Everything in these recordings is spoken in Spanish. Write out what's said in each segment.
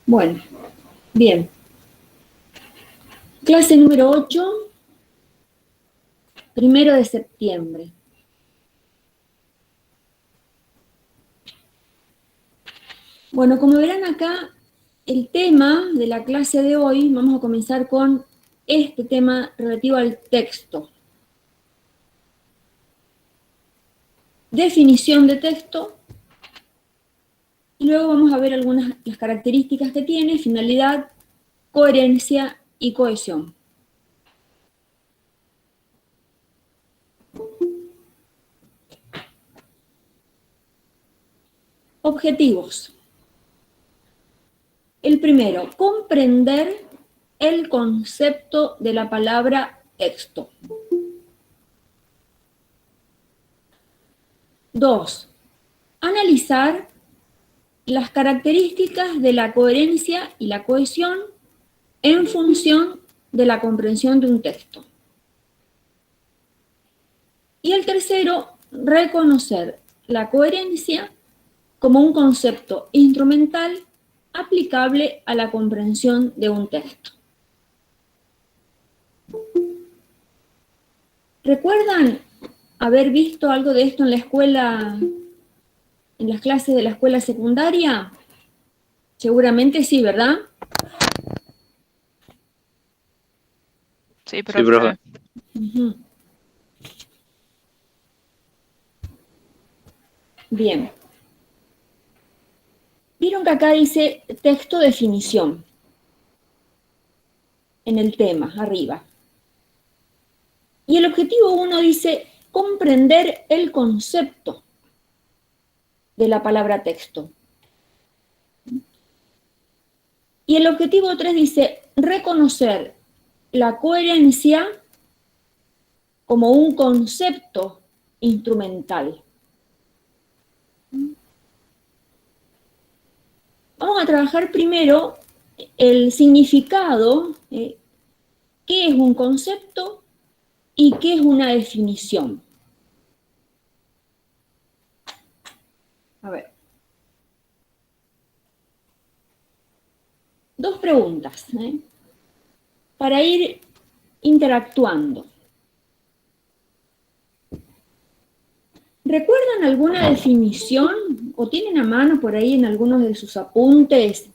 Bueno, bien. Clase número 8, 1 de septiembre. Bueno, como verán acá, el tema de la clase de hoy, vamos a comenzar con este tema relativo al texto. Definición de texto. Y luego vamos a ver algunas las características que tiene, finalidad, coherencia y cohesión. Objetivos. El primero, comprender el concepto de la palabra texto. 2, analizar las características de la coherencia y la cohesión en función de la comprensión de un texto. Y el tercero, reconocer la coherencia como un concepto instrumental aplicable a la comprensión de un texto. ¿Recuerdan haber visto algo de esto en la escuela, en las clases de la escuela secundaria? Seguramente sí, ¿verdad? Sí, profe. Sí, profe. Uh-huh. Bien. Vieron que acá dice texto definición en el tema, arriba. Y el objetivo 1 dice comprender el concepto de la palabra texto. Y el objetivo 3 dice reconocer la coherencia como un concepto instrumental. Vamos a trabajar primero el significado, qué es un concepto y qué es una definición. A ver. Dos preguntas, para ir interactuando. ¿Recuerdan alguna definición o tienen a mano por ahí en algunos de sus apuntes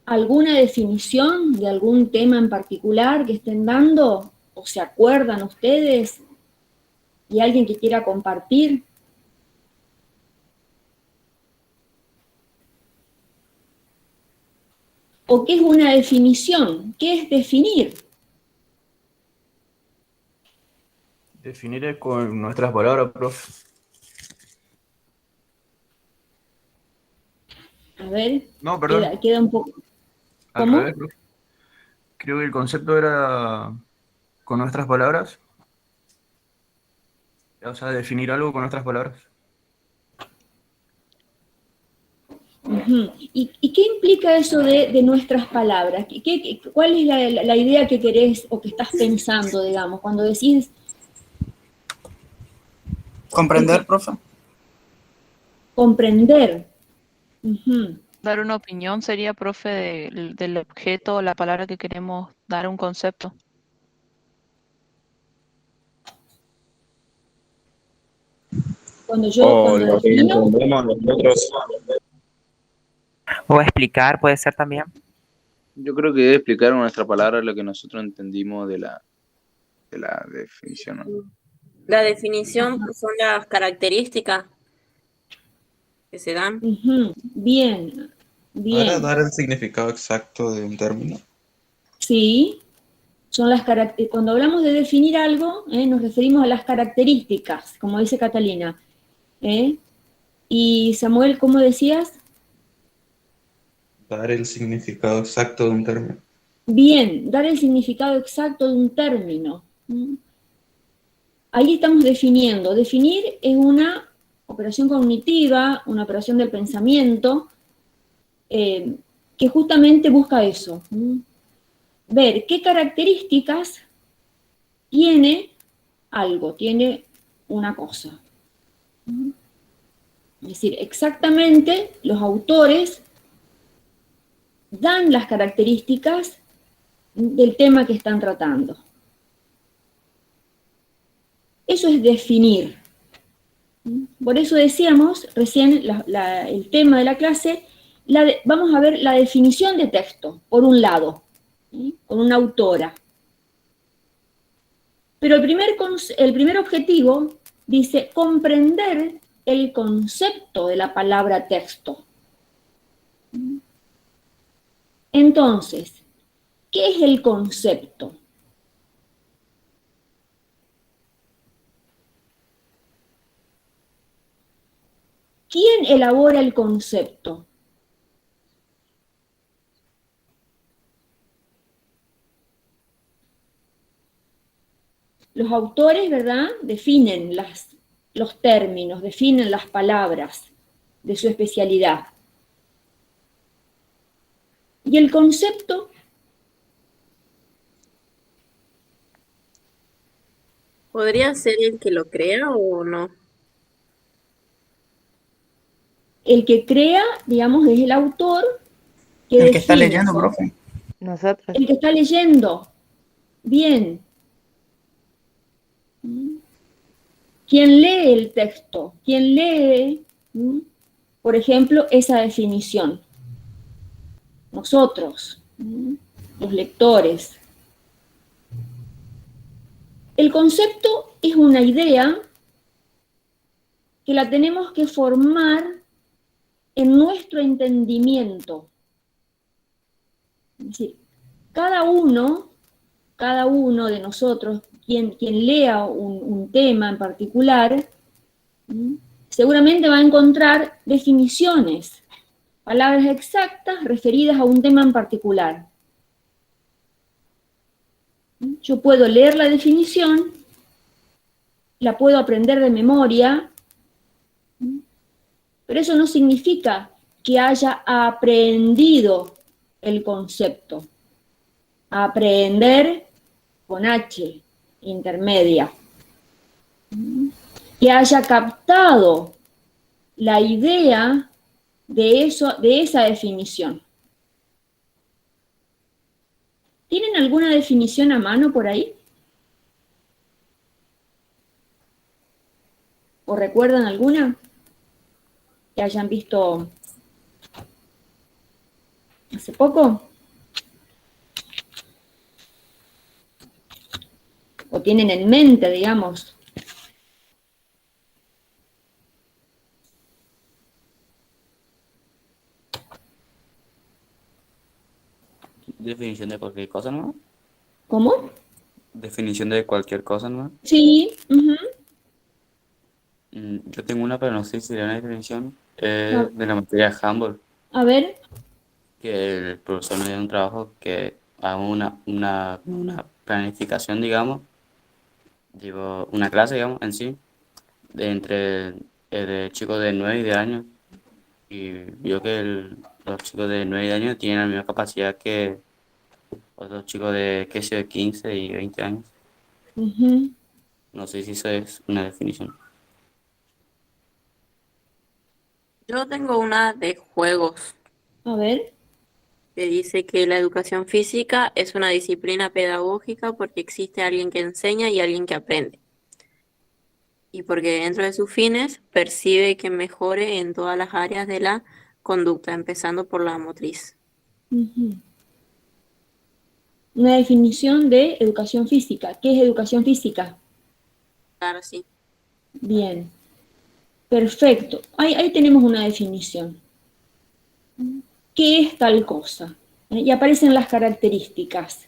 alguna definición de algún tema en particular que estén dando o se acuerdan ustedes y alguien que quiera compartir? ¿O qué es una definición? ¿Qué es definir? Definir es con nuestras palabras, profe. A ver, No, perdón. queda un poco... Al ¿Cómo? revés, profe. Creo que el concepto era con nuestras palabras. O sea, definir algo con nuestras palabras. Uh-huh. ¿Y qué implica eso de nuestras palabras? ¿Cuál es la idea que querés o que estás pensando, digamos, cuando decís... Comprender, profe. Comprender. Uh-huh. Dar una opinión sería, profe, del objeto o la palabra que queremos dar un concepto. Cuando O lo que defino... entendemos nosotros. O explicar puede ser también. Yo creo que debe explicar con nuestra palabra lo que nosotros entendimos de la definición, ¿no? La definición son las características que se dan. Uh-huh. Bien, bien. ¿Para dar el significado exacto de un término? Sí, son las características. Cuando hablamos de definir algo, nos referimos a las características, como dice Catalina. Y Samuel, ¿cómo decías? Dar el significado exacto de un término. Bien, dar el significado exacto de un término. Ahí estamos definiendo. Definir es una operación cognitiva, una operación del pensamiento, que justamente busca eso. Ver qué características tiene algo, tiene una cosa. Es decir, exactamente los autores dan las características del tema que están tratando. Eso es definir. Por eso decíamos recién el tema de la clase, vamos a ver la definición de texto, por un lado, ¿sí? Con una autora. Pero el primer objetivo dice comprender el concepto de la palabra texto. Entonces, ¿qué es el concepto? ¿Quién elabora el concepto? Los autores, ¿verdad?, definen los términos, definen las palabras de su especialidad. ¿Y el concepto? ¿Podría ser el que lo crea o no? El que crea, digamos, es el autor que El que está define. leyendo, profe. Nosotros. El que está leyendo. Bien. ¿Quién lee el texto? ¿Quién lee, por ejemplo, esa definición? Nosotros, los lectores. El concepto es una idea que la tenemos que formar en nuestro entendimiento. Es decir, cada uno de nosotros, quien lea un tema en particular, seguramente va a encontrar definiciones, palabras exactas referidas a un tema en particular. Yo puedo leer la definición, la puedo aprender de memoria, pero eso no significa que haya aprendido el concepto. Aprender con H, intermedia. Que haya captado la idea de esa definición. ¿Tienen alguna definición a mano por ahí? ¿O recuerdan alguna que hayan visto hace poco? ¿O tienen en mente, digamos? Definición de cualquier cosa, ¿no? ¿Cómo? Definición de cualquier cosa, ¿no? Sí. Yo tengo una, pero no sé si sería una definición de la materia Humboldt, A ver. que el profesor nos dio un trabajo que haga una planificación, digamos, digo, una clase, digamos, en sí, entre chicos de 9 y 10 años, y vio que los chicos de 9 y 10 años tienen la misma capacidad que otros chicos de, qué sé yo, 15 y 20 años. No sé si eso es una definición. Yo tengo una de juegos A ver. que dice que la educación física es una disciplina pedagógica porque existe alguien que enseña y alguien que aprende. Y porque dentro de sus fines percibe que mejore en todas las áreas de la conducta, empezando por la motriz. Una definición de educación física. ¿Qué es educación física? Claro, sí. Bien. Perfecto. Ahí tenemos una definición. ¿Qué es tal cosa? Y aparecen las características.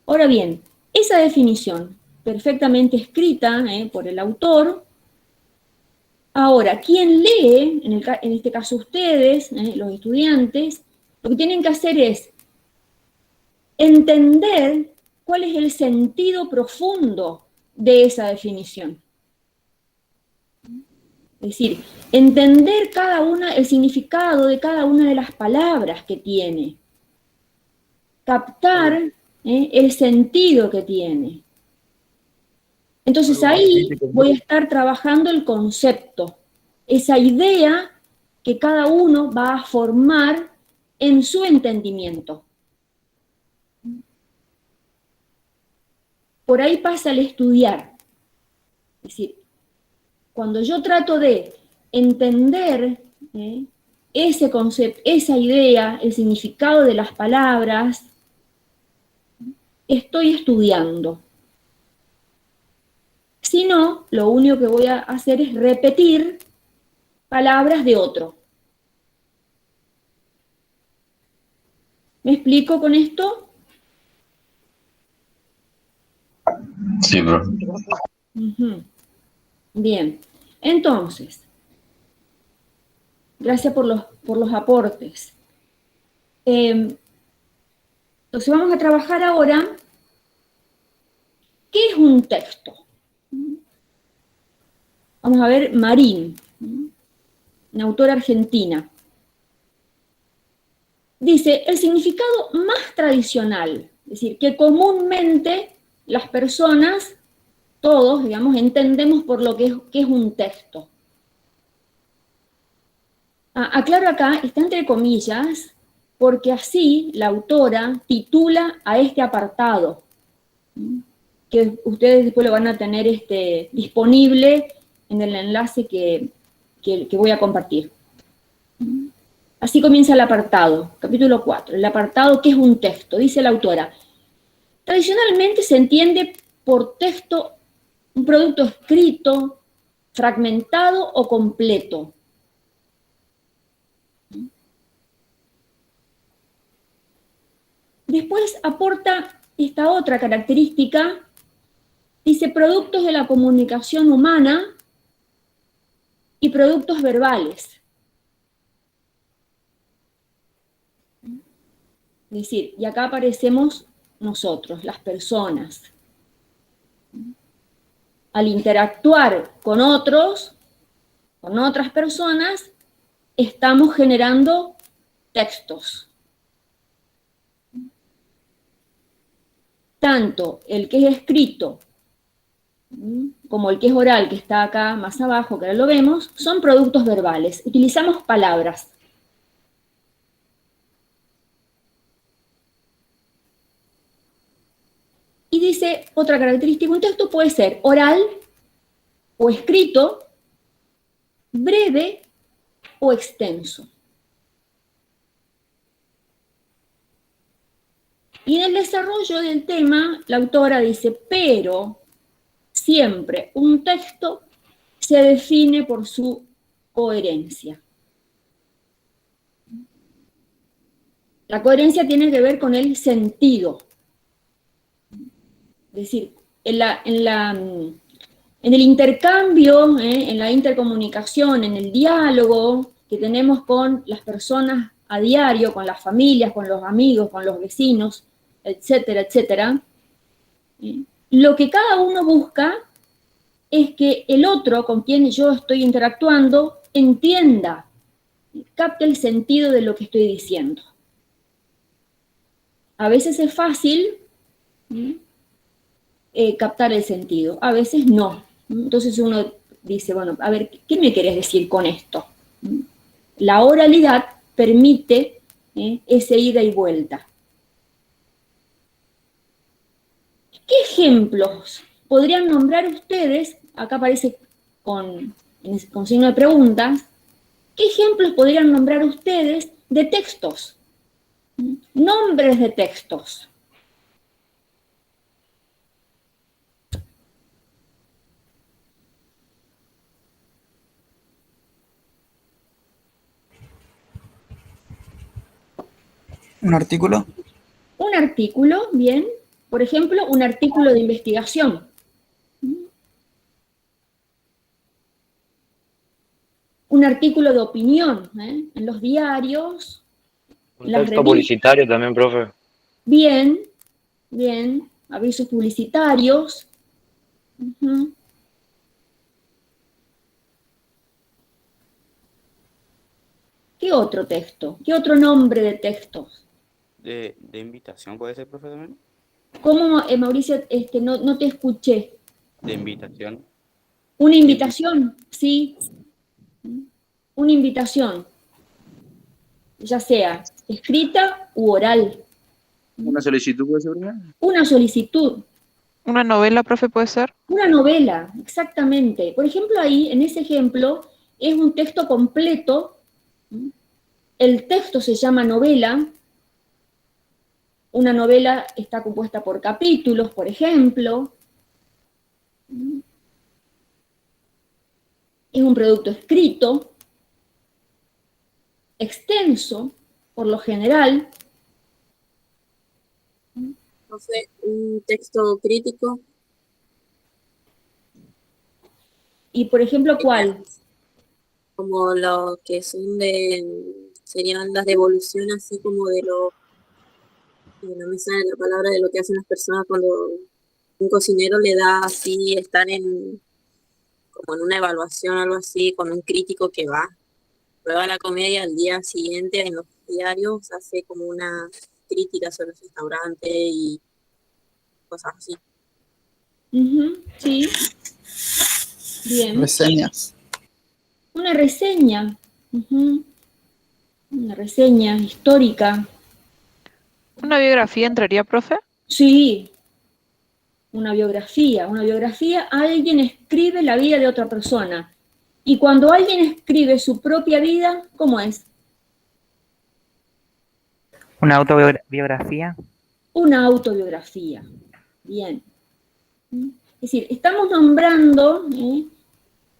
Ahora bien, esa definición, perfectamente escrita por el autor, ahora, quien lee, en este caso ustedes, los estudiantes, lo que tienen que hacer es entender cuál es el sentido profundo de esa definición. Es decir, entender el significado de cada una de las palabras que tiene. Captar el sentido que tiene. Entonces ahí voy a estar trabajando el concepto, esa idea que cada uno va a formar en su entendimiento. Por ahí pasa el estudiar. Es decir, cuando yo trato de entender ese concepto, esa idea, el significado de las palabras, estoy estudiando. Si no, lo único que voy a hacer es repetir palabras de otro. ¿Me explico con esto? Sí, profe. Ujú. Bien, entonces, gracias por los aportes. Entonces vamos a trabajar ahora, ¿qué es un texto? Vamos a ver Marín, una autora argentina. Dice, el significado más tradicional, es decir, que comúnmente las personas, todos, digamos, entendemos por lo que es un texto. Aclaro acá, está entre comillas, porque así la autora titula a este apartado, que ustedes después lo van a tener disponible en el enlace que voy a compartir. Así comienza el apartado, capítulo 4. El apartado, ¿qué es un texto? Dice la autora. Tradicionalmente se entiende por texto un producto escrito, fragmentado o completo. Después aporta esta otra característica, dice productos de la comunicación humana y productos verbales. Es decir, y acá aparecemos nosotros, las personas. Al interactuar con otros, con otras personas, estamos generando textos. Tanto el que es escrito como el que es oral, que está acá más abajo, que ahora lo vemos, son productos verbales. Utilizamos palabras. Y dice, otra característica, un texto puede ser oral o escrito, breve o extenso. Y en el desarrollo del tema, la autora dice, pero siempre un texto se define por su coherencia. La coherencia tiene que ver con el sentido. Es decir, en el intercambio, en la intercomunicación, en el diálogo que tenemos con las personas a diario, con las familias, con los amigos, con los vecinos, etcétera, etcétera, lo que cada uno busca es que el otro con quien yo estoy interactuando entienda, capte el sentido de lo que estoy diciendo. A veces es fácil captar el sentido, a veces no. Entonces uno dice, bueno, a ver, ¿qué me querés decir con esto? La oralidad permite ese ida y vuelta. ¿Qué ejemplos podrían nombrar ustedes? Acá aparece con signo de preguntas. ¿Qué ejemplos podrían nombrar ustedes de textos? Nombres de textos. ¿Un artículo? Un artículo, bien. Por ejemplo, un artículo de investigación. Un artículo de opinión, en los diarios. Un texto publicitario también, profe. Bien, bien. Avisos publicitarios. ¿Qué otro texto? ¿Qué otro nombre de textos? De invitación puede ser, profe, también. ¿Cómo, Mauricio, no te escuché? de invitación. Una invitación, sí. Una invitación, ya sea escrita u oral. ¿Una solicitud puede ser una? Una solicitud. ¿Una novela, profe, puede ser? Una novela, exactamente. Por ejemplo, ahí, en ese ejemplo, es un texto completo. El texto se llama novela. Una novela está compuesta por capítulos, por ejemplo. Es un producto escrito, extenso, por lo general. Profe, un texto crítico. Y, por ejemplo, ¿cuál? Como lo que son serían las devoluciones, así como de lo, no me sale la palabra, de lo que hacen las personas cuando un cocinero le da así, están como en una evaluación o algo así, con un crítico que va, prueba la comida y al día siguiente en los diarios hace como una crítica sobre el restaurante y cosas así. Sí. Bien. Reseñas. Una reseña. Una reseña histórica. ¿Una biografía entraría, profe? Sí. Una biografía. Una biografía, alguien escribe la vida de otra persona. Y cuando alguien escribe su propia vida, ¿cómo es? ¿Una autobiografía? Una autobiografía. Bien. Es decir, estamos nombrando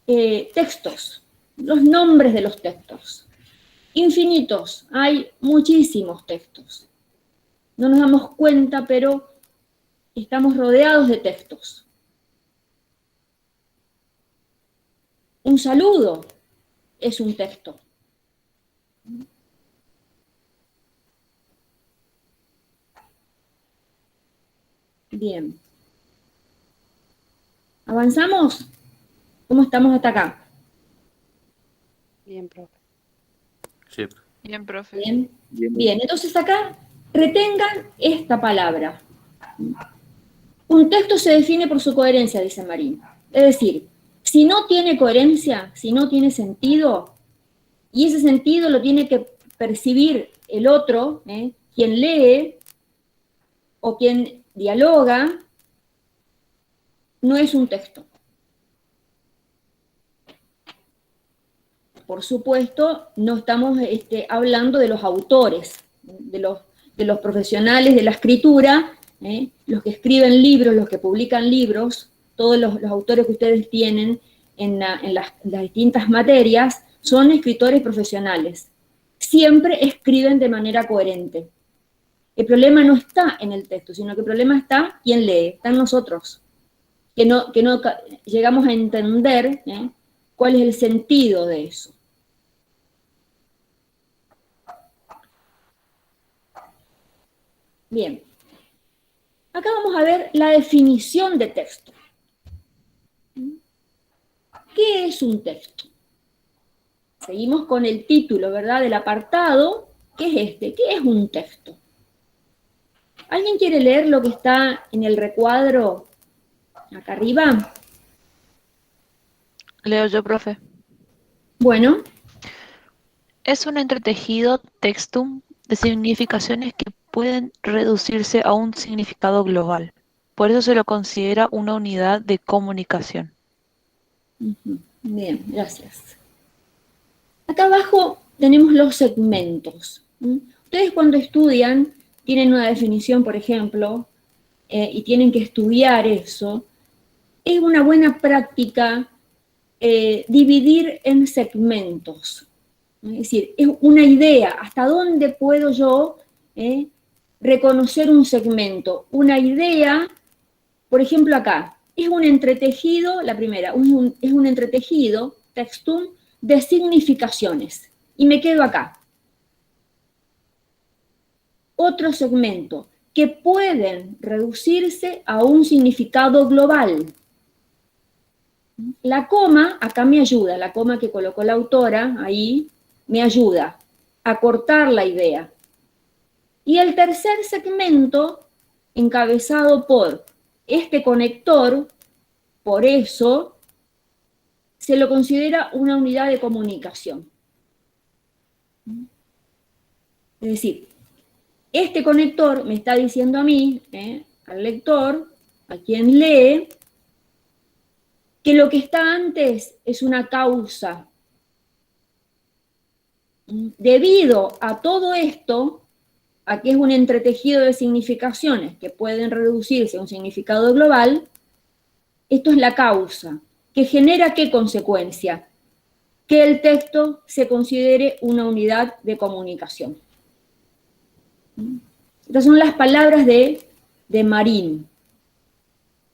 textos, los nombres de los textos. Infinitos, hay muchísimos textos. No nos damos cuenta, pero estamos rodeados de textos. Un saludo es un texto. Bien. ¿Avanzamos? ¿Cómo estamos hasta acá? Bien, profe. Sí. Bien, profe. Bien. Bien, entonces acá retengan esta palabra. Un texto se define por su coherencia, dice Marín. Es decir, si no tiene coherencia, si no tiene sentido, y ese sentido lo tiene que percibir el otro, quien lee o quien dialoga, no es un texto. Por supuesto, no estamos hablando de los autores, de los profesionales de la escritura, los que escriben libros, los que publican libros, todos los autores que ustedes tienen en las distintas materias, son escritores profesionales. Siempre escriben de manera coherente. El problema no está en el texto, sino que el problema está quien lee, está en nosotros, que no llegamos a entender cuál es el sentido de eso. Bien, acá vamos a ver la definición de texto. ¿Qué es un texto? Seguimos con el título, ¿verdad?, del apartado, que es este. ¿Qué es un texto? ¿Alguien quiere leer lo que está en el recuadro acá arriba? Leo yo, profe. Bueno. Es un entretejido textum de significaciones que pueden reducirse a un significado global. Por eso se lo considera una unidad de comunicación. Bien, gracias. Acá abajo tenemos los segmentos. Ustedes cuando estudian, tienen una definición, por ejemplo, y tienen que estudiar eso, es una buena práctica dividir en segmentos. Es decir, es una idea, hasta dónde puedo yo reconocer un segmento. Una idea, por ejemplo acá, es un entretejido, la primera, es un entretejido, textum, de significaciones. Y me quedo acá. Otro segmento, que pueden reducirse a un significado global. La coma, acá me ayuda, la coma que colocó la autora, ahí, me ayuda a cortar la idea. Y el tercer segmento, encabezado por este conector, Por eso se lo considera una unidad de comunicación. Es decir, este conector me está diciendo a mí, al lector, a quien lee, que lo que está antes es una causa. Debido a todo esto, a que es un entretejido de significaciones que pueden reducirse a un significado global, esto es la causa, que genera ¿qué consecuencia? Que el texto se considere una unidad de comunicación. Estas son las palabras de Marín.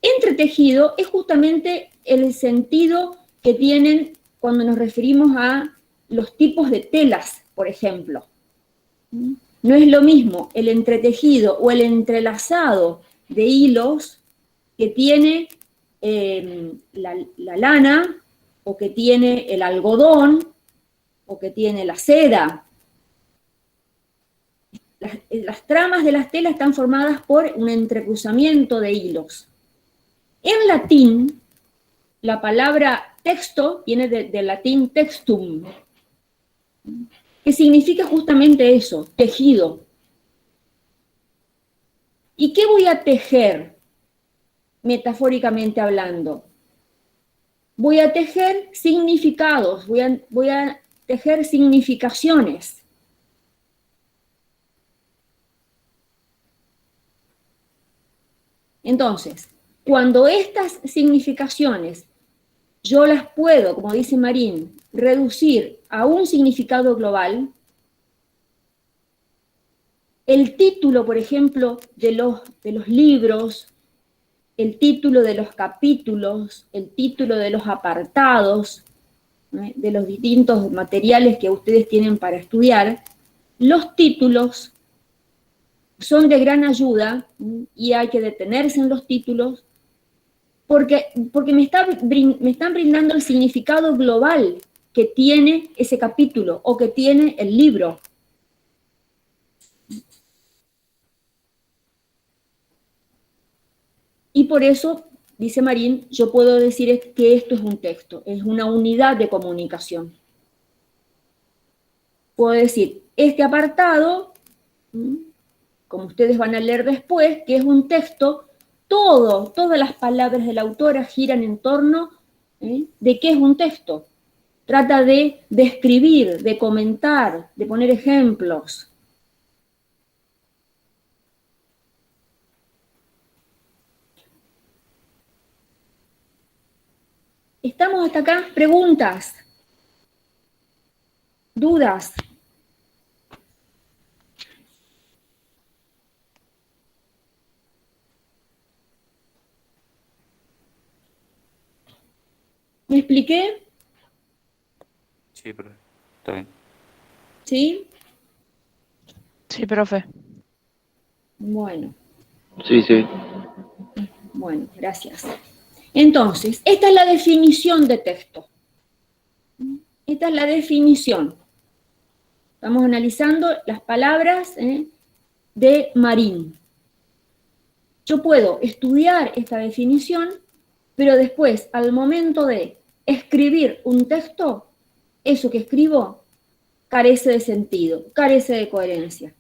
Entretejido es justamente el sentido que tienen cuando nos referimos a los tipos de telas, por ejemplo. No es lo mismo el entretejido o el entrelazado de hilos que tiene la lana, o que tiene el algodón, o que tiene la seda. Las tramas de las telas están formadas por un entrecruzamiento de hilos. En latín, la palabra texto viene del latín textum, que significa justamente eso, tejido. ¿Y qué voy a tejer, metafóricamente hablando? Voy a tejer significados, voy a tejer significaciones. Entonces, cuando estas significaciones yo las puedo, como dice Marín, reducir a un significado global, el título, por ejemplo, de los libros, el título de los capítulos, el título de los apartados, de los distintos materiales que ustedes tienen para estudiar, los títulos son de gran ayuda y hay que detenerse en los títulos porque me están brindando el significado global que tiene ese capítulo o que tiene el libro. Y por eso, dice Marín, yo puedo decir que esto es un texto, es una unidad de comunicación. Puedo decir, este apartado, como ustedes van a leer después, que es un texto, todas las palabras de la autora giran en torno de qué es un texto. Trata de describir, de comentar, de poner ejemplos. ¿Estamos hasta acá? ¿Preguntas? ¿Dudas? ¿Me expliqué? Sí, profe. Está bien. ¿Sí? Sí, profe. Bueno. Sí, sí. Bueno, gracias. Entonces, esta es la definición de texto. Esta es la definición. Estamos analizando las palabras de Marín. Yo puedo estudiar esta definición, pero después, al momento de escribir un texto, eso que escribo carece de sentido, carece de coherencia.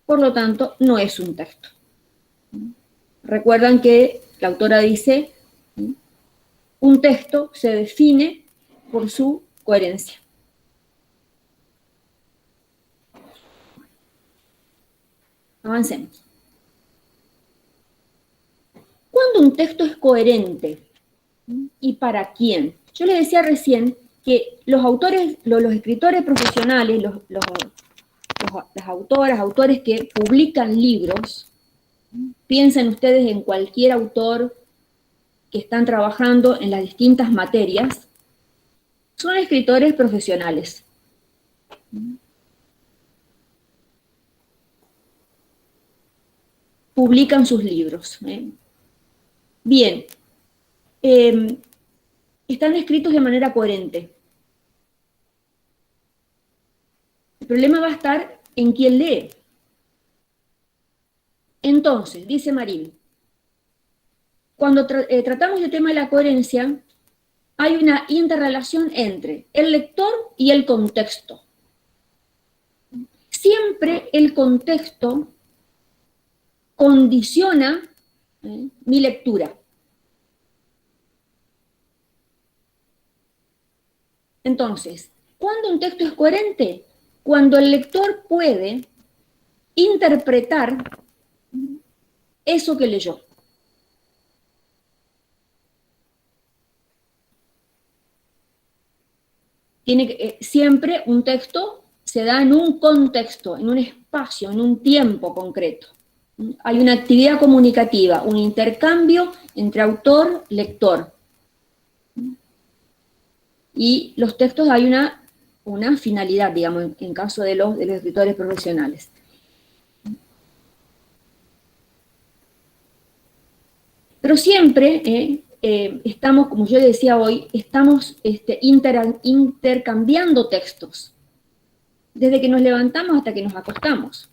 Por lo tanto, no es un texto. Recuerdan que la autora dice, un texto se define por su coherencia. Avancemos. ¿Cuándo un texto es coherente? ¿Y para quién? Yo les decía recién que los autores, los escritores profesionales, las autoras, autores que publican libros, piensen ustedes en cualquier autor que están trabajando en las distintas materias, son escritores profesionales. Publican sus libros. Bien, están escritos de manera coherente. El problema va a estar en quién lee. Entonces, dice Marín, cuando tratamos el tema de la coherencia, hay una interrelación entre el lector y el contexto. Siempre el contexto condiciona mi lectura. Entonces, ¿cuándo un texto es coherente? Cuando el lector puede interpretar eso que leyó. Siempre un texto se da en un contexto, en un espacio, en un tiempo concreto. Hay una actividad comunicativa, un intercambio entre autor-lector. Y los textos hay una finalidad, digamos, en caso de los escritores profesionales. Pero siempre estamos, como yo decía hoy, estamos intercambiando textos, desde que nos levantamos hasta que nos acostamos,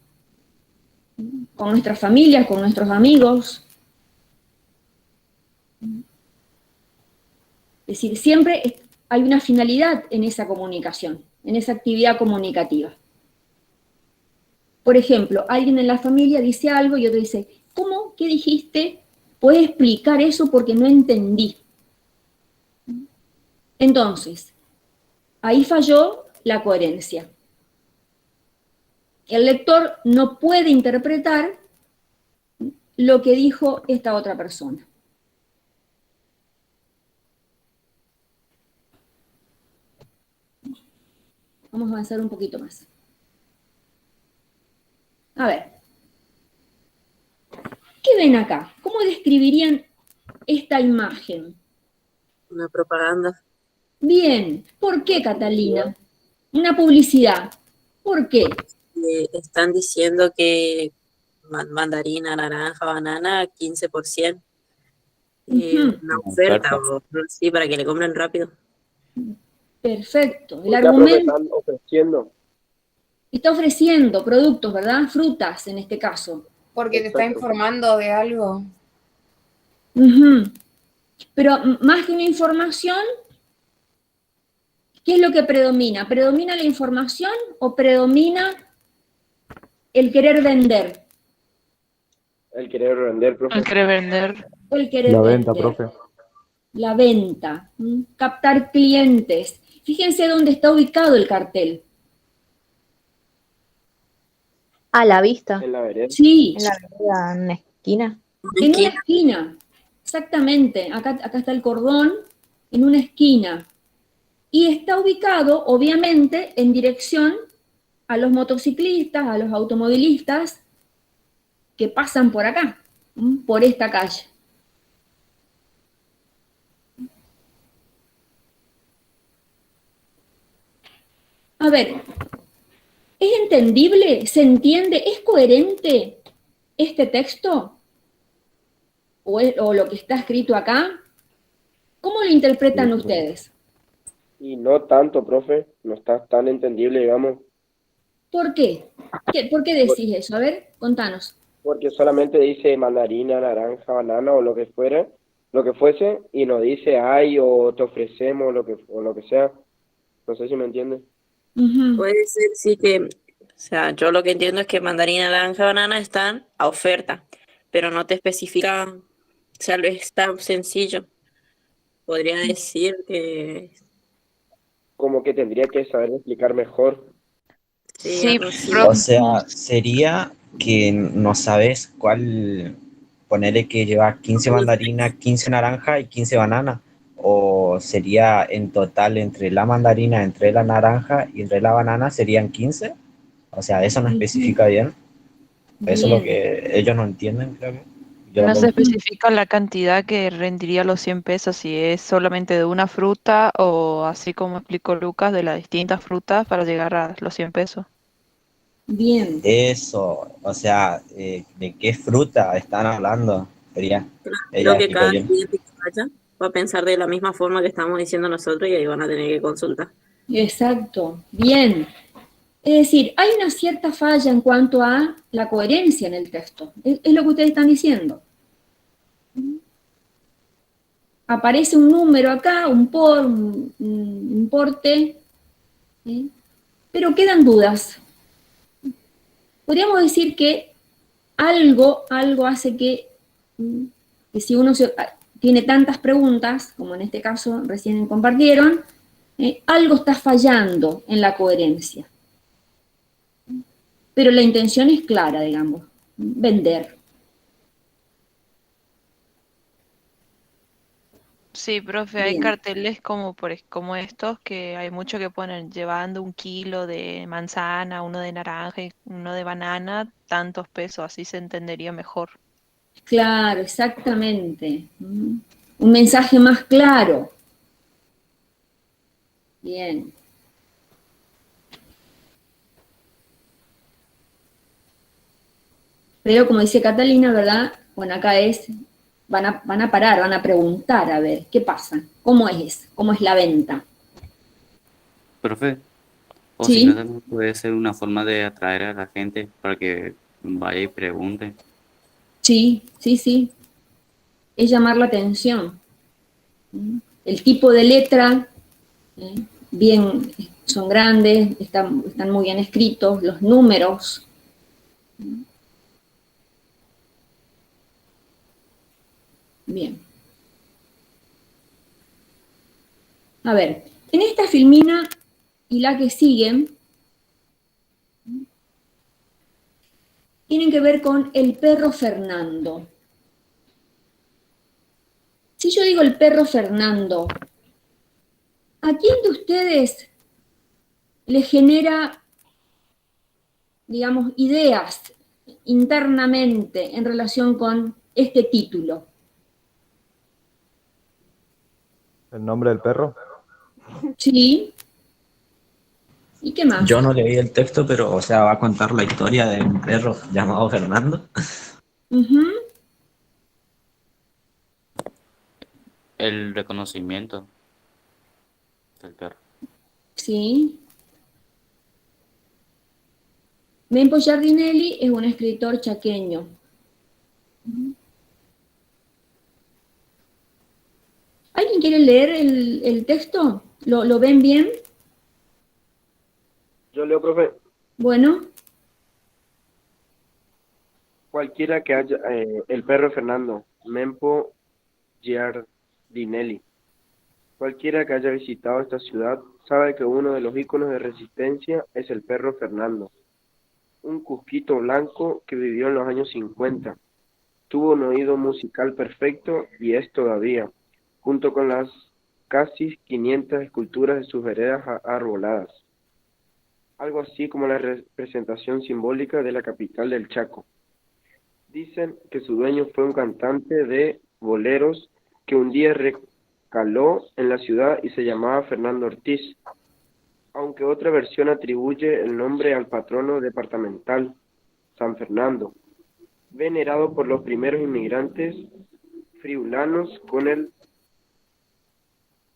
con nuestras familias, con nuestros amigos. Es decir, siempre hay una finalidad en esa comunicación, en esa actividad comunicativa. Por ejemplo, alguien en la familia dice algo y otro dice, ¿cómo? ¿Qué dijiste? ¿Puedes explicar eso porque no entendí? Entonces, ahí falló la coherencia. El lector no puede interpretar lo que dijo esta otra persona. Vamos a avanzar un poquito más. A ver. ¿Qué ven acá? ¿Cómo describirían esta imagen? Una propaganda. Bien. ¿Por qué, Catalina? Una publicidad. ¿Por qué? Están diciendo que mandarina, naranja, banana, 15%. Una oferta o así para que le compren rápido. Perfecto. El argumento están ofreciendo. está ofreciendo productos, ¿verdad? Frutas en este caso. Porque te está informando de algo. Pero más que una información, ¿qué es lo que predomina? ¿Predomina la información o predomina el querer vender? El querer vender, profe. El querer vender. El querer La vender. venta, profe. La venta. Captar clientes. Fíjense dónde está ubicado el cartel. A la vista. En la vereda. Sí. En la vereda, en una esquina. En una esquina. Exactamente. Acá está el cordón, en una esquina. Y está ubicado, obviamente, en dirección a los motociclistas, a los automovilistas que pasan por acá, por esta calle. A ver, ¿es entendible? ¿Se entiende? ¿Es coherente este texto? ¿O lo que está escrito acá? ¿Cómo lo interpretan ustedes? Y no tanto, profe. No está tan entendible, digamos. ¿Por qué? ¿Por qué decís eso? A ver, contanos. Porque solamente dice mandarina, naranja, banana o lo que fuera, lo que fuese, y no dice ay o te ofrecemos o lo que sea. No sé si me entiendes. Puede ser, sí que, o sea, yo lo que entiendo es que mandarina, naranja, banana están a oferta, pero no te especifica, o sea, es tan sencillo. Podría decir que... Como que tendría que saber explicar mejor. Sí, O sea, sería que no sabes cuál, ponerle que lleva 15 mandarinas, 15 naranja y 15 banana. O sería en total entre la mandarina, entre la naranja y entre la banana serían 15. O sea, eso no especifica bien. Eso es lo que ellos no entienden, creo que. No se especifica la cantidad que rendiría los 100 pesos, si es solamente de una fruta o así como explicó Lucas, de las distintas frutas para llegar a los 100 pesos. Bien. Eso, o sea, ¿de qué fruta están hablando? Sería, Creo que cada cliente que vaya va a pensar de la misma forma que estamos diciendo nosotros y ahí van a tener que consultar. Exacto, bien. Es decir, hay una cierta falla en cuanto a la coherencia en el texto. Es lo que ustedes están diciendo. aparece un número acá, un importe, ¿sí? Pero quedan dudas. Podríamos decir que algo hace que si uno tiene tantas preguntas, como en este caso recién compartieron, algo está fallando en la coherencia. Pero la intención es clara, digamos, vender. Sí, profe, hay Bien. carteles como estos que hay muchos que ponen llevando 1 kilo de manzana, uno de naranja y uno de banana, tantos pesos, así se entendería mejor. Claro, exactamente. Un mensaje más claro. Bien. Pero como dice Catalina, ¿verdad? Bueno, acá van a parar, van a preguntar, a ver, ¿qué pasa? ¿Cómo es? ¿Cómo es la venta? Profe, o si no, Sí, también puede ser una forma de atraer a la gente para que vaya y pregunte. sí, sí, sí. Es llamar la atención. El tipo de letra, bien, son grandes, están muy bien escritos, los números. Bien. A ver, en esta filmina y la que siguen, tienen que ver con el perro Fernando. Si yo digo el perro Fernando, ¿a quién de ustedes le genera, digamos, ideas internamente en relación con este título? ¿El nombre del perro? Sí. ¿Y qué más? Yo no leí el texto, pero, o sea, va a contar la historia de un perro llamado Fernando. Ujú. El reconocimiento del perro. Sí. Mempo Giardinelli es un escritor chaqueño. ¿Alguien quiere leer el texto? ¿Lo ven bien? Yo leo, profe. Bueno, Cualquiera que haya, el perro Fernando, Mempo Giardinelli. Cualquiera que haya visitado esta ciudad sabe que uno de los íconos de resistencia es el perro Fernando, un cusquito blanco que vivió en los años 50. Tuvo un oído musical perfecto y es todavía, junto con las casi 500 esculturas de sus veredas arboladas. Algo así como la representación simbólica de la capital del Chaco. Dicen que su dueño fue un cantante de boleros que un día recaló en la ciudad y se llamaba Fernando Ortiz, aunque otra versión atribuye el nombre al patrono departamental, San Fernando, venerado por los primeros inmigrantes friulanos con el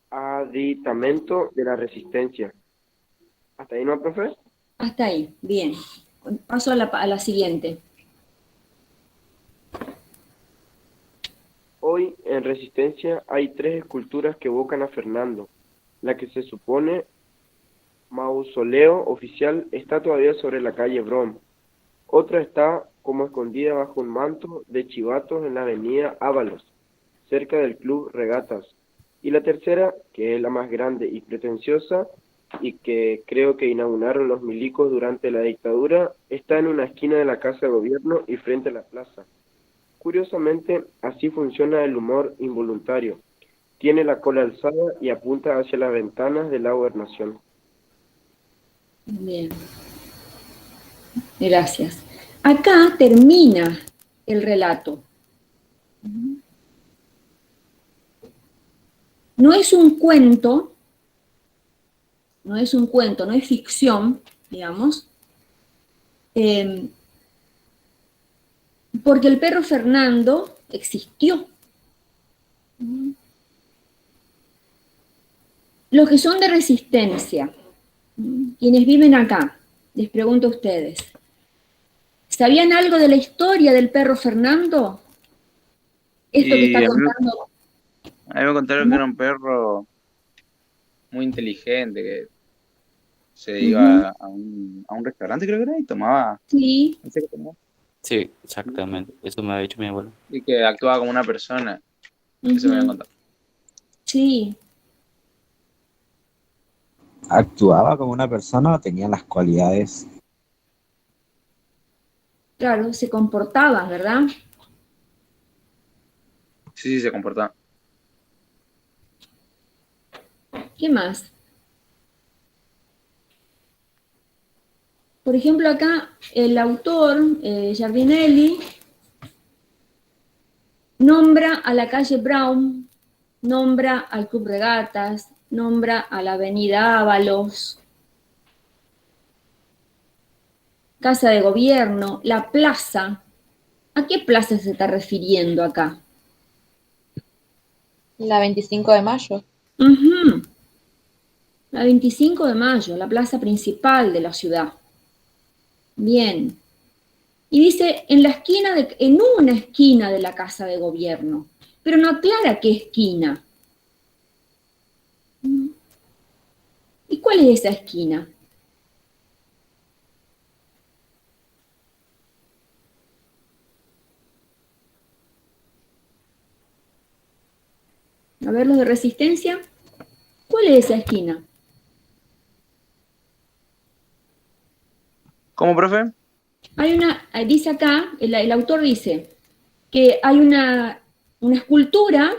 aditamento de la resistencia. ¿Hasta ahí no, profe? hasta ahí. Bien. Paso a la siguiente. Hoy en Resistencia hay 3 esculturas que evocan a Fernando. La que se supone mausoleo oficial está todavía sobre la calle Brom. Otra está como escondida bajo un manto de chivatos en la avenida Ábalos, cerca del Club Regatas. Y la tercera, que es la más grande y pretenciosa, y que creo que inauguraron los milicos durante la dictadura, está en una esquina de la Casa de Gobierno y frente a la plaza. Curiosamente, así funciona el humor involuntario. Tiene la cola alzada y apunta hacia las ventanas de la gobernación. Bien. Gracias. Acá termina el relato. No es un cuento, no es ficción, digamos, porque el perro Fernando existió. Los que son de resistencia, quienes viven acá, les pregunto a ustedes, ¿sabían algo de la historia del perro Fernando? Esto que Y está a mí, contando. A mí me contaron que era un perro muy inteligente, que se iba a un restaurante, creo que era, y tomaba, Sí. no sé qué tomaba, Sí, exactamente. Eso me ha dicho mi abuelo. y que actuaba como una persona. Eso me habían Ujú. contado. Sí, ¿Actuaba como una persona o tenía las cualidades? claro, se comportaba, ¿verdad? Sí, sí, se comportaba. ¿Qué más? Por ejemplo, acá el autor, Giardinelli, nombra a la calle Brown, nombra al Club Regatas, nombra a la Avenida Ábalos, Casa de Gobierno, la plaza. ¿A qué plaza se está refiriendo acá? La 25 de mayo. Ujú. La 25 de mayo, la plaza principal de la ciudad. Bien. Y dice en una esquina de la Casa de Gobierno, pero no aclara qué esquina. ¿Y cuál es esa esquina? A ver, los de Resistencia, ¿cuál es esa esquina? ¿Cómo, profe? Dice acá, el autor dice que hay una escultura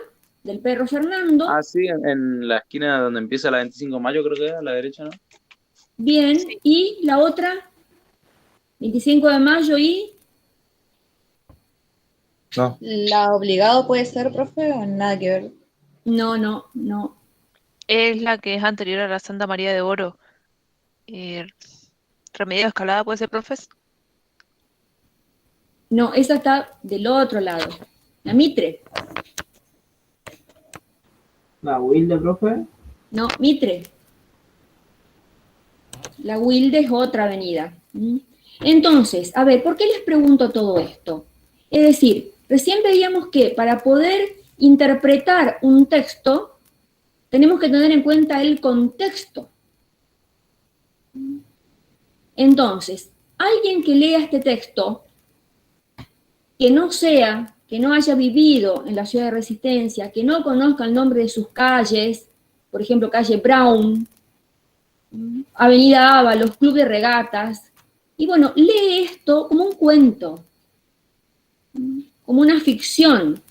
del perro Fernando, Ah, sí, en la esquina donde empieza la 25 de mayo, creo que es, a la derecha, ¿no? bien, y la otra, 25 de mayo y... No, ¿La obligado puede ser, profe, o nada que ver? No. Es la que es anterior a la Santa María de Oro. Remedio Escalada puede ser, profes. No, esa está del otro lado. La Mitre. ¿La Wilde, profe? No, Mitre. La Wilde es otra avenida. ¿Mm? Entonces, a ver, ¿por qué les pregunto todo esto? Es decir, recién veíamos que para poder interpretar un texto, tenemos que tener en cuenta el contexto. Entonces, alguien que lea este texto, que no haya vivido en la ciudad de Resistencia, que no conozca el nombre de sus calles, por ejemplo, calle Brown, Avenida Ábalos, Club de Regatas, y bueno, lee esto como un cuento, como una ficción. Yo,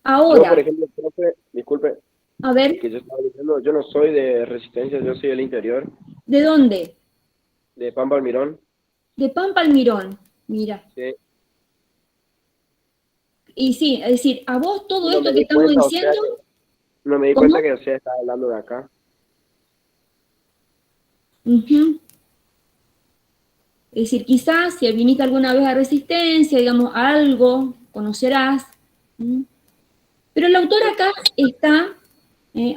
Ahora, por ejemplo, profe, disculpe, a ver, que yo estaba diciendo, yo no soy de Resistencia, yo soy del interior, ¿de dónde? de Pampa Almirón. De Pampa Almirón, mira. Sí. Y sí, es decir, a vos todo No me esto que di estamos cuenta, diciendo, no me di ¿cómo? cuenta que usted estaba hablando de acá. Ujú. Es decir, quizás si viniste alguna vez a Resistencia, digamos, algo conocerás. ¿Mm? Pero el autor acá está,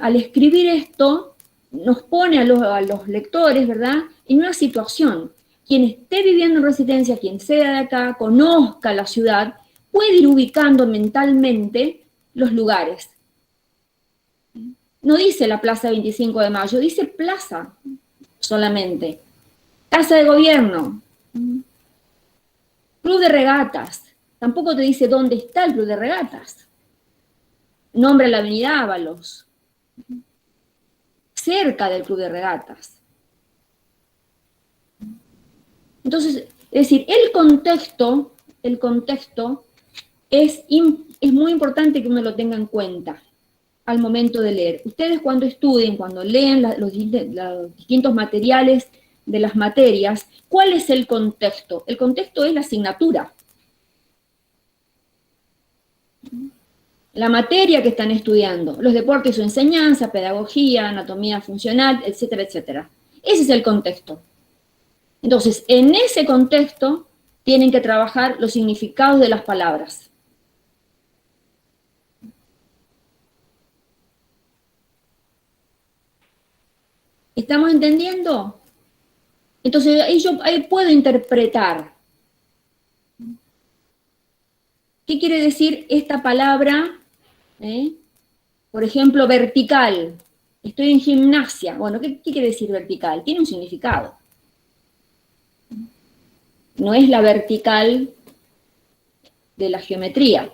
al escribir esto, nos pone a los lectores, ¿verdad?, en una situación. Quien esté viviendo en Resistencia, quien sea de acá, conozca la ciudad, puede ir ubicando mentalmente los lugares. No dice la Plaza 25 de Mayo, dice plaza solamente. Casa de Gobierno, Club de Regatas. Tampoco te dice dónde está el Club de Regatas. Nombra la Avenida Ábalos. Cerca del Club de Regatas. Entonces, es decir, el contexto es muy importante que uno lo tenga en cuenta al momento de leer. Ustedes cuando estudien, cuando leen los distintos materiales de las materias, ¿cuál es el contexto? El contexto es la asignatura. La materia que están estudiando, los deportes, su enseñanza, pedagogía, anatomía funcional, etcétera, etcétera. Ese es el contexto. Entonces, en ese contexto tienen que trabajar los significados de las palabras. ¿Estamos entendiendo? Entonces, ahí puedo interpretar. ¿Qué quiere decir esta palabra? Por ejemplo, vertical. Estoy en gimnasia. Bueno, ¿qué quiere decir vertical? Tiene un significado. No es la vertical de la geometría.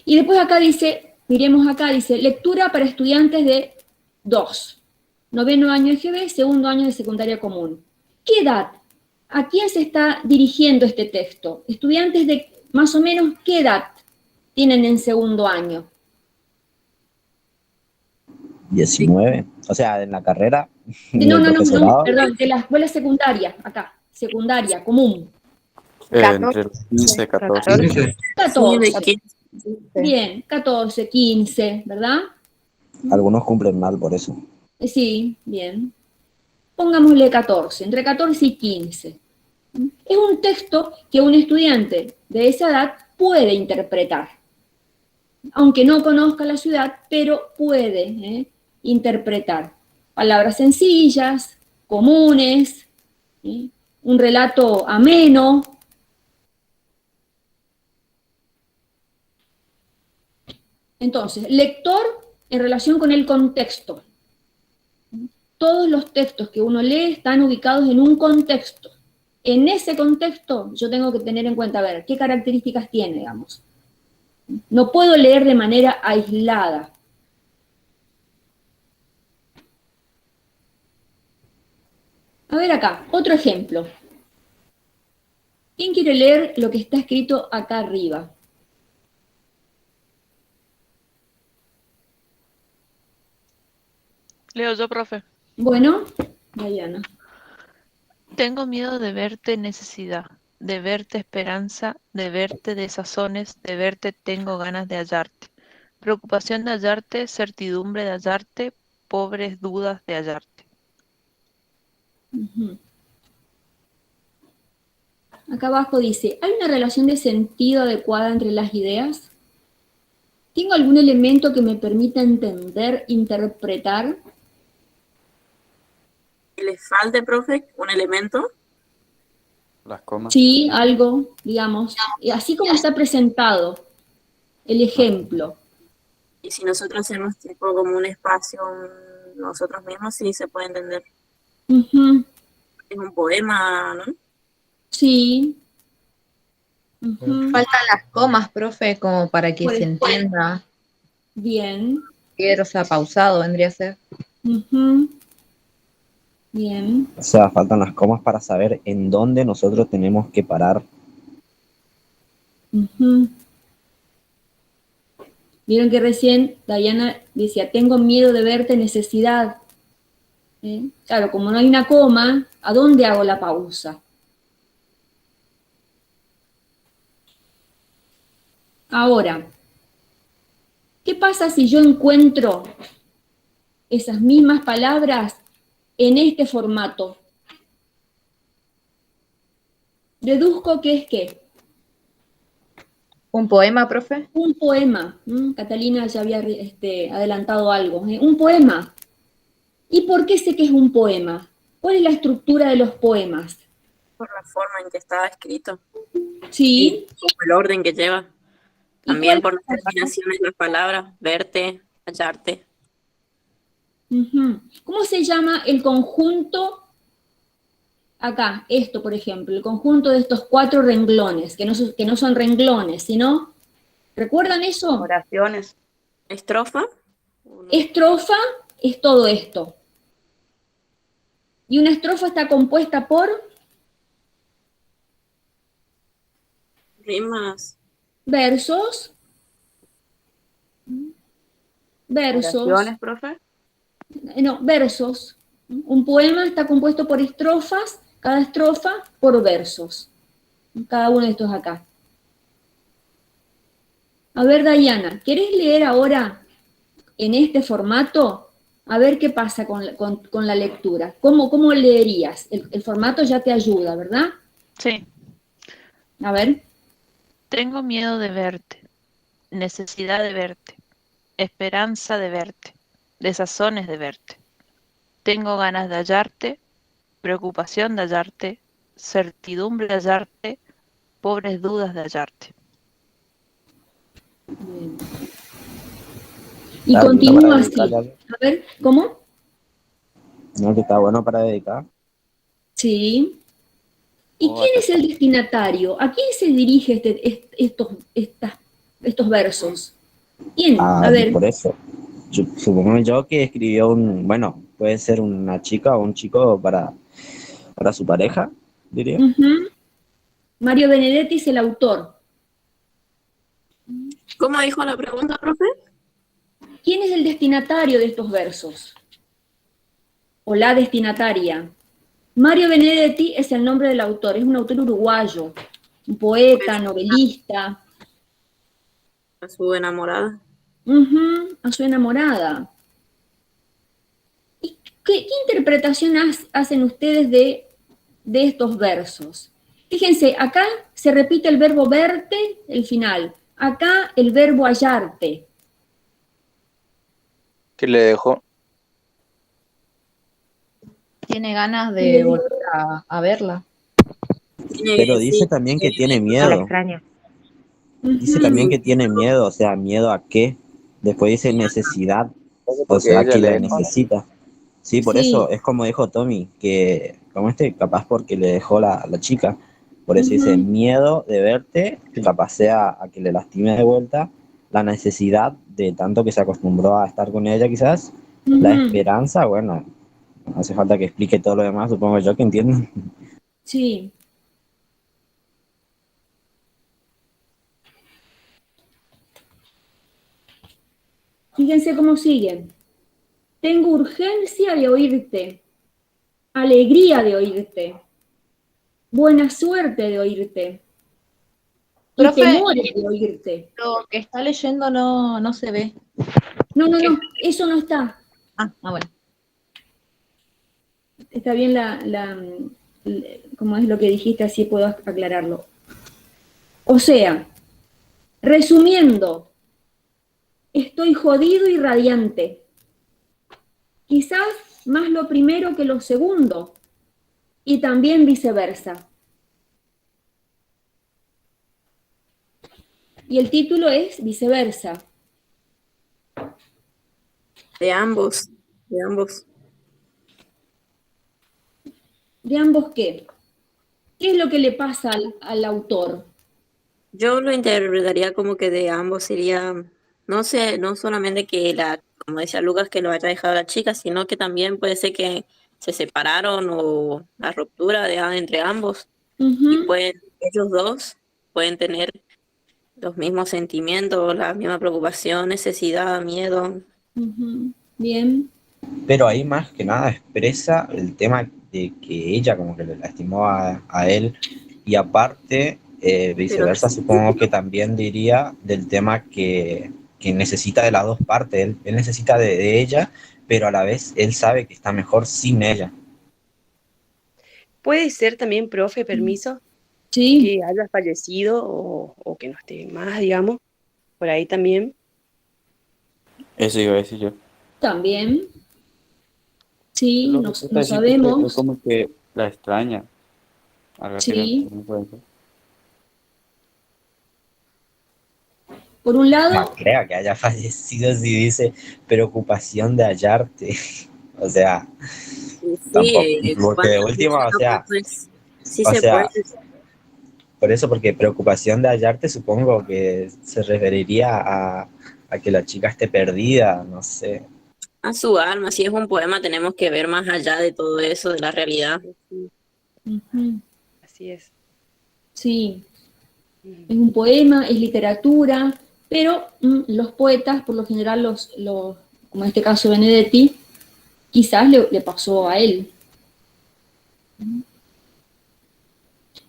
Y después acá dice, miremos acá, dice, lectura para estudiantes de 2. Noveno año de GB, segundo año de secundaria común. ¿Qué edad? ¿A quién se está dirigiendo este texto? Estudiantes de más o menos, ¿qué edad tienen en segundo año? 19. O sea, en la carrera. No, profesorado. perdón, de la escuela secundaria, acá, secundaria, común. Entre los 15 y 14. 14. Bien, 14, 15, ¿verdad? Algunos cumplen mal por eso. Sí, bien. Pongámosle 14, entre 14 y 15. Es un texto que un estudiante de esa edad puede interpretar. Aunque no conozca la ciudad, pero puede interpretar. Palabras sencillas, comunes, un relato ameno. Entonces, lector en relación con el contexto. Todos los textos que uno lee están ubicados en un contexto. En ese contexto yo tengo que tener en cuenta, a ver, qué características tiene, digamos. No puedo leer de manera aislada. A ver acá, otro ejemplo. ¿Quién quiere leer lo que está escrito acá arriba? Leo yo, profe. Bueno, Diana. Tengo miedo de verte necesidad, de verte esperanza, de verte desazones, de verte tengo ganas de hallarte. Preocupación de hallarte, certidumbre de hallarte, pobres dudas de hallarte. Uh-huh. Acá abajo dice, ¿hay una relación de sentido adecuada entre las ideas? ¿Tengo algún elemento que me permita entender, interpretar? ¿Le falta, profe, un elemento? Las comas. Sí, algo, digamos. Así como está presentado el ejemplo. Y si nosotros hacemos tipo como un espacio nosotros mismos, sí se puede entender. Uh-huh. Es un poema, ¿no? Sí. Uh-huh. Faltan las comas, profe, como para que se entienda. Bien. O sea, pausado vendría a ser. Uh-huh. Bien. O sea, faltan las comas para saber en dónde nosotros tenemos que parar. Uh-huh. Vieron que recién Diana decía, tengo miedo de verte necesidad. Claro, como no hay una coma, ¿a dónde hago la pausa? Ahora, ¿qué pasa si yo encuentro esas mismas palabras en este formato? Deduzco que es ¿qué? ¿Un poema, profe? Un poema. Catalina ya había adelantado algo. Un poema. ¿Y por qué sé que es un poema? ¿Cuál es la estructura de los poemas? Por la forma en que está escrito. Sí. Y por el orden que lleva. También por las terminaciones de las palabras, verte, hallarte. Uh-huh. ¿Cómo se llama el conjunto? Acá, esto por ejemplo, el conjunto de estos 4 renglones, que no son renglones, sino, ¿recuerdan eso? Oraciones. ¿Estrofa? Estrofa es todo esto. Y una estrofa está compuesta por rimas. Versos. ¿Oraciones, profe? No, versos. Un poema está compuesto por estrofas, cada estrofa por versos. Cada uno de estos acá. A ver, Diana, ¿querés leer ahora en este formato? A ver qué pasa con la lectura. ¿Cómo leerías? El formato ya te ayuda, ¿verdad? Sí. A ver. Tengo miedo de verte, necesidad de verte, esperanza de verte, desazones de verte. Tengo ganas de hallarte, preocupación de hallarte, certidumbre de hallarte, pobres dudas de hallarte. Y Está lindo continúa para así. dedicarle algo. A ver, ¿cómo? No, que está bueno para dedicar. Sí. ¿Y Oh, quién acá es el destinatario? ¿A quién se dirige estos versos? ¿Quién? A Ah, ver. por eso. Supongo yo que escribió bueno, puede ser una chica o un chico para su pareja, diría. Ujú. Mario Benedetti es el autor. ¿Cómo dijo la pregunta, profe? ¿Quién es el destinatario de estos versos? O la destinataria. Mario Benedetti es el nombre del autor, es un autor uruguayo, un poeta, novelista. A su enamorada. A su enamorada. ¿Y qué interpretación hacen ustedes de estos versos? Fíjense, acá se repite el verbo verte, el final. Acá el verbo hallarte. ¿Qué le dejó? Tiene ganas de volver a verla. Pero dice también que tiene La miedo. extraña. Dice también que tiene miedo, o sea, ¿miedo a qué? Después dice necesidad, o Porque sea, ella que le la dejó. necesita. Sí, por Sí. eso es como dijo Tommy, que como capaz porque le dejó la chica. Por eso dice Ujú. miedo de verte, capaz sea a que le lastime de vuelta, la necesidad de tanto que se acostumbró a estar con ella quizás, la Ujú. esperanza, bueno, no hace falta que explique todo lo demás, supongo yo que entienden. Sí. Fíjense cómo siguen. Tengo urgencia de oírte, alegría de oírte, buena suerte de oírte y Profe, temores de oírte. lo que está leyendo no se ve. No, eso no está. Bueno. Está bien como es lo que dijiste, así puedo aclararlo. O sea, resumiendo, estoy jodido y radiante. Quizás más lo primero que lo segundo, y también viceversa. Y el título es Viceversa. De ambos. De ambos. ¿De ambos qué? ¿Qué es lo que le pasa al autor? Yo lo interpretaría como que de ambos sería, no sé, no solamente que como decía Lucas, que lo haya dejado la chica, sino que también puede ser que se separaron o la ruptura entre ambos. Y ellos dos pueden tener los mismos sentimientos, la misma preocupación, necesidad, miedo. Bien. Pero ahí más que nada expresa el tema de que ella como que le lastimó a él y aparte, viceversa, supongo que también diría del tema que necesita de las dos partes, él necesita de ella, pero a la vez él sabe que está mejor sin ella. Puede ser también, profe, permiso, sí, que haya fallecido o que no esté más, digamos, por ahí también. Eso iba a decir yo. También. Sí, Lo no que trata de decir que es sabemos. como que la extraña. Algo así Sí. también puede ser. Por un No lado, creo que haya fallecido si dice preocupación de hallarte. O sea, tampoco. Sí, Porque de última, pues sí o se puede. sea, por eso, porque preocupación de hallarte supongo que se referiría a que la chica esté perdida, no sé. A su alma, si es un poema, tenemos que ver más allá de todo eso, de la realidad. Así es. Sí, es un poema, es literatura, pero los poetas, por lo general, como en este caso Benedetti, quizás le pasó a él.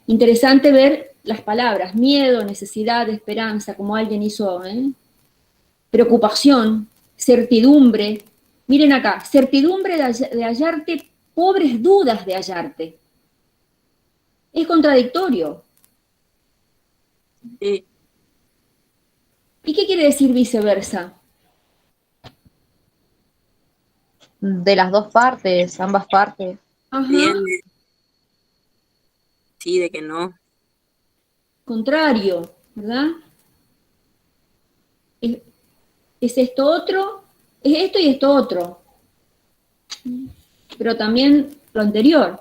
Interesante ver las palabras, miedo, necesidad, esperanza, como alguien hizo, preocupación, certidumbre. Miren acá, certidumbre de hallarte, pobres dudas de hallarte. Es contradictorio. Sí. ¿Y qué quiere decir viceversa? De las dos partes, ambas partes. Ajá. Bien. Sí, de que no. Contrario, ¿verdad? ¿Es esto otro es esto y esto otro, pero también lo anterior.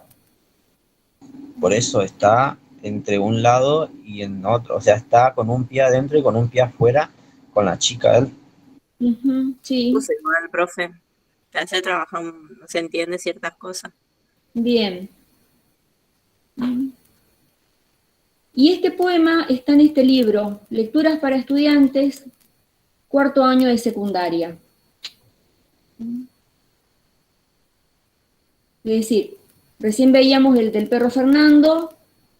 Por eso está entre un lado y en otro. O sea, está con un pie adentro y con un pie afuera con la chica de él. Sí. Pues igual, profe, te hace trabajar, se entiende ciertas cosas. Bien. Y este poema está en este libro, Lecturas para Estudiantes, 4º año de secundaria. Es decir, recién veíamos el del perro Fernando,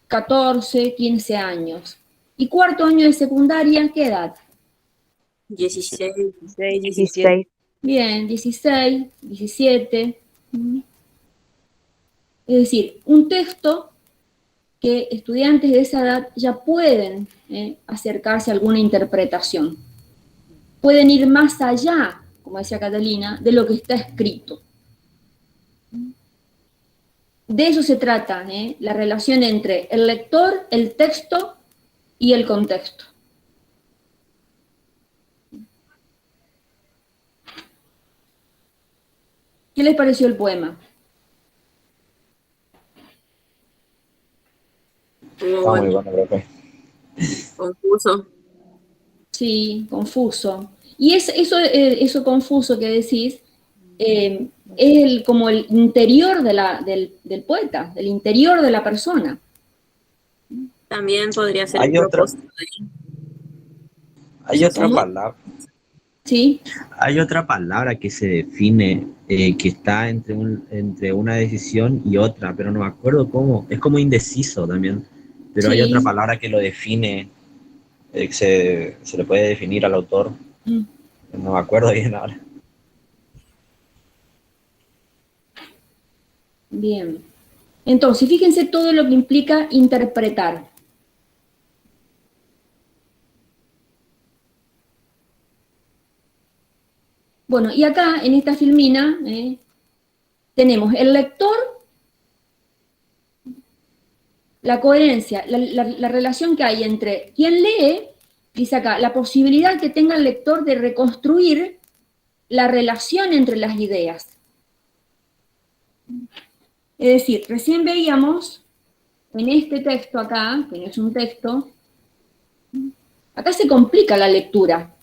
14, 15 años. ¿Y 4º año de secundaria, qué edad? 16, 16, 17. Bien, 16, 17. Es decir, un texto que estudiantes de esa edad ya pueden acercarse a alguna interpretación. Pueden ir más allá, como decía Catalina, de lo que está escrito. De eso se trata, la relación entre el lector, el texto y el contexto. ¿Qué les pareció el poema? Está muy bueno, profe. Confuso. Sí, confuso. Y eso confuso que decís es como el interior del poeta, el interior de la persona. También podría ser Hay el propósito de... Hay otra ¿Cómo? palabra. Sí. Hay otra palabra que se define, que está entre una decisión y otra, pero no me acuerdo cómo. Es como indeciso también. Pero hay otra Sí. palabra que lo define, que se le puede definir al autor. No me acuerdo bien ahora. Bien. Entonces, fíjense todo lo que implica interpretar. Bueno, y acá, en esta filmina, tenemos el lector, la coherencia, la relación que hay entre quien lee, dice acá, la posibilidad que tenga el lector de reconstruir la relación entre las ideas. Es decir, recién veíamos en este texto acá, que no es un texto, acá se complica la lectura.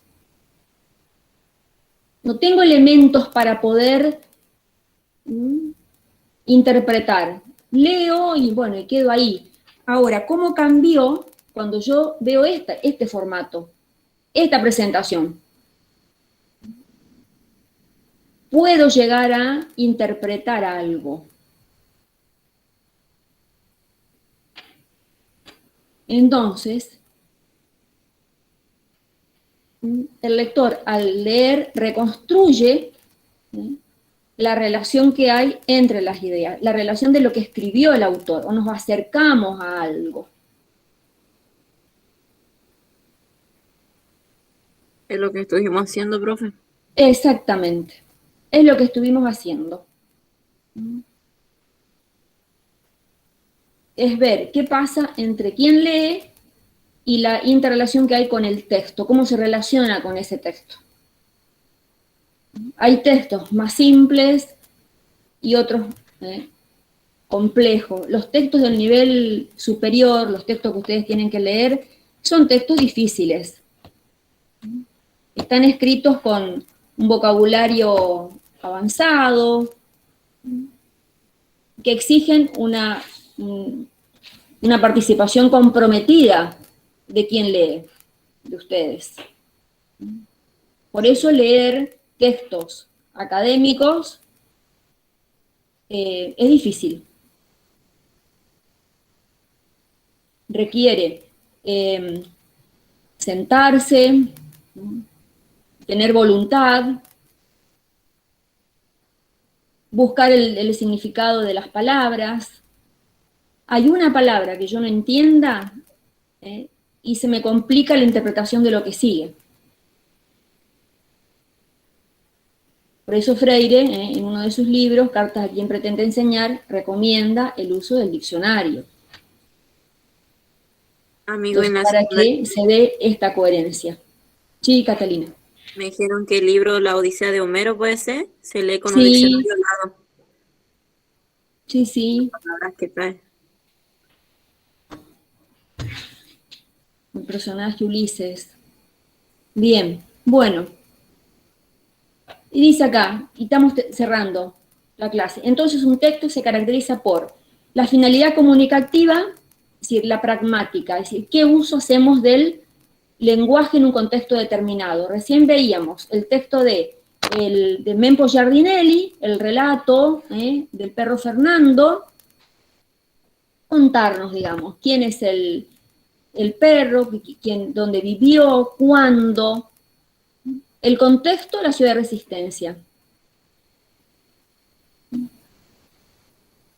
No tengo elementos para poder interpretar. Leo y bueno, y quedo ahí. Ahora, ¿cómo cambió cuando yo veo este formato, esta presentación? Puedo llegar a interpretar algo. Entonces, el lector al leer reconstruye la relación que hay entre las ideas, la relación de lo que escribió el autor, o nos acercamos a algo. Es lo que estuvimos haciendo, profe. Exactamente, es lo que estuvimos haciendo. Es ver qué pasa entre quien lee y la interrelación que hay con el texto, cómo se relaciona con ese texto. Hay textos más simples y otros complejos. Los textos del nivel superior, los textos que ustedes tienen que leer, son textos difíciles. Están escritos con un vocabulario avanzado, que exigen una participación comprometida de quien lee, de ustedes. Por eso leer textos académicos es difícil. Requiere sentarse, tener voluntad, buscar el significado de las palabras. Hay una palabra que yo no entienda y se me complica la interpretación de lo que sigue. Por eso Freire, en uno de sus libros, Cartas a quien pretende enseñar, recomienda el uso del diccionario. Amigo, Entonces, para que se dé esta coherencia. Sí, Catalina. Me dijeron que el libro La Odisea de Homero puede ser, se lee con un Sí, diccionario al lado, sí, sí, palabras que trae. el personaje Ulises. Bien, bueno, y dice acá, y estamos cerrando la clase. Entonces, un texto se caracteriza por la finalidad comunicativa, es decir, la pragmática, es decir, qué uso hacemos del lenguaje en un contexto determinado. Recién veíamos el texto de Mempo Giardinelli, el relato del perro Fernando, contarnos, digamos, quién es el perro, dónde vivió, cuándo, el contexto, la ciudad de Resistencia.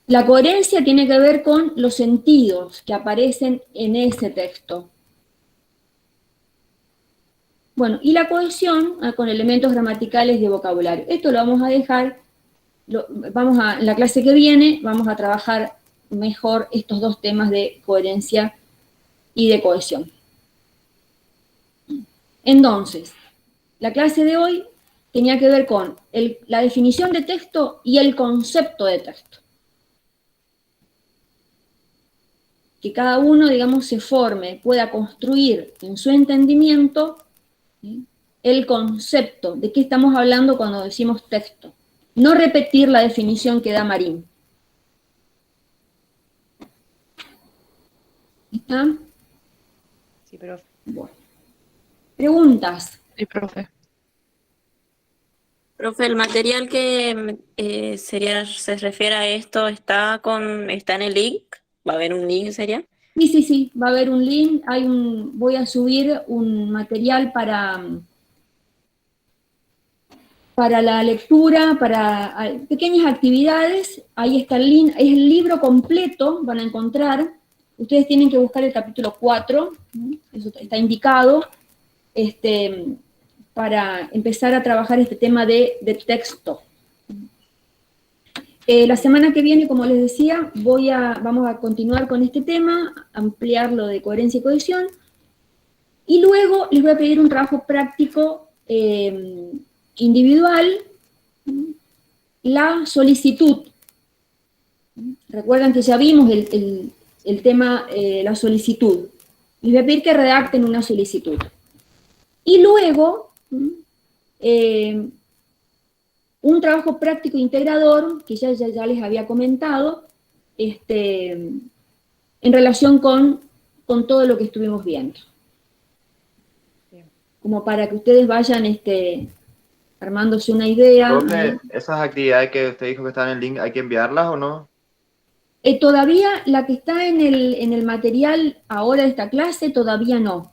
La coherencia tiene que ver con los sentidos que aparecen en ese texto. Bueno, y la cohesión con elementos gramaticales de vocabulario. Esto lo vamos a dejar, en la clase que viene vamos a trabajar mejor estos dos temas de coherencia y de cohesión. Entonces, la clase de hoy tenía que ver con la definición de texto y el concepto de texto. Que cada uno, digamos, se forme, pueda construir en su entendimiento, ¿sí?, el concepto de qué estamos hablando cuando decimos texto. No repetir la definición que da Marín. ¿Está? Sí, profe. Bueno. ¿Preguntas? Sí, profe. Profe, el material que se refiere a esto está en el link. ¿Va a haber un link, sería? Sí, va a haber un link, voy a subir un material para la lectura, para pequeñas actividades. Ahí está el link, es el libro completo, van a encontrar. Ustedes tienen que buscar el capítulo 4, eso está indicado, para empezar a trabajar este tema de texto. La semana que viene, como les decía, vamos a continuar con este tema, ampliar lo de coherencia y cohesión, y luego les voy a pedir un trabajo práctico individual, la solicitud. Recuerdan que ya vimos el tema, la solicitud. Les voy a pedir que redacten una solicitud. Y luego, un trabajo práctico integrador, que ya les había comentado, en relación con todo lo que estuvimos viendo. Como para que ustedes vayan armándose una idea. Profe, esas actividades que usted dijo que están en el link, ¿hay que enviarlas o no? Todavía la que está en el material ahora de esta clase, todavía no.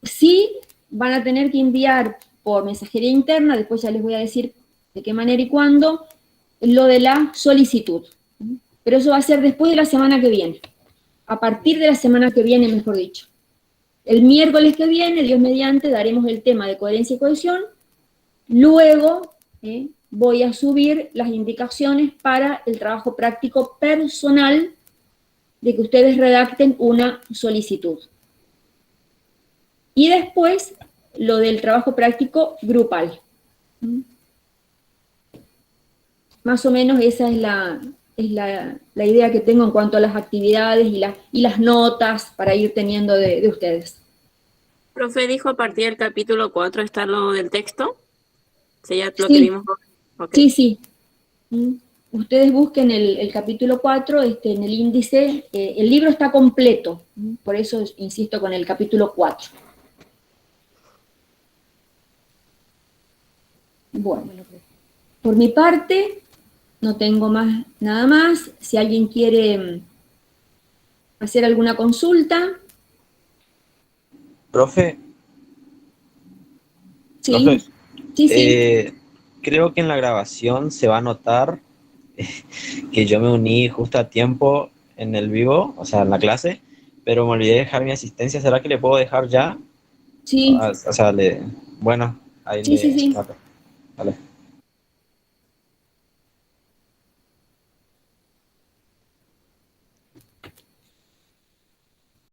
Sí van a tener que enviar por mensajería interna, después ya les voy a decir de qué manera y cuándo, lo de la solicitud. Pero eso va a ser después de la semana que viene. A partir de la semana que viene, mejor dicho. El miércoles que viene, Dios mediante, daremos el tema de coherencia y cohesión. Luego voy a subir las indicaciones para el trabajo práctico personal de que ustedes redacten una solicitud. Y después, lo del trabajo práctico grupal. Más o menos esa es la idea que tengo en cuanto a las actividades y las notas para ir teniendo de ustedes. Profe, dijo a partir del capítulo 4 está lo del texto. ¿Sería lo Sí. que vimos? Okay. Sí. Ustedes busquen el capítulo 4 en el índice. El libro está completo, por eso insisto con el capítulo 4. Bueno, por mi parte, no tengo nada más. Si alguien quiere hacer alguna consulta. Profe. Sí, Profe, sí. creo que en la grabación se va a notar que yo me uní justo a tiempo en el vivo, o sea, en la clase, pero me olvidé de dejar mi asistencia. ¿Será que le puedo dejar ya? Sí. O sea, bueno, ahí Sí. Vale.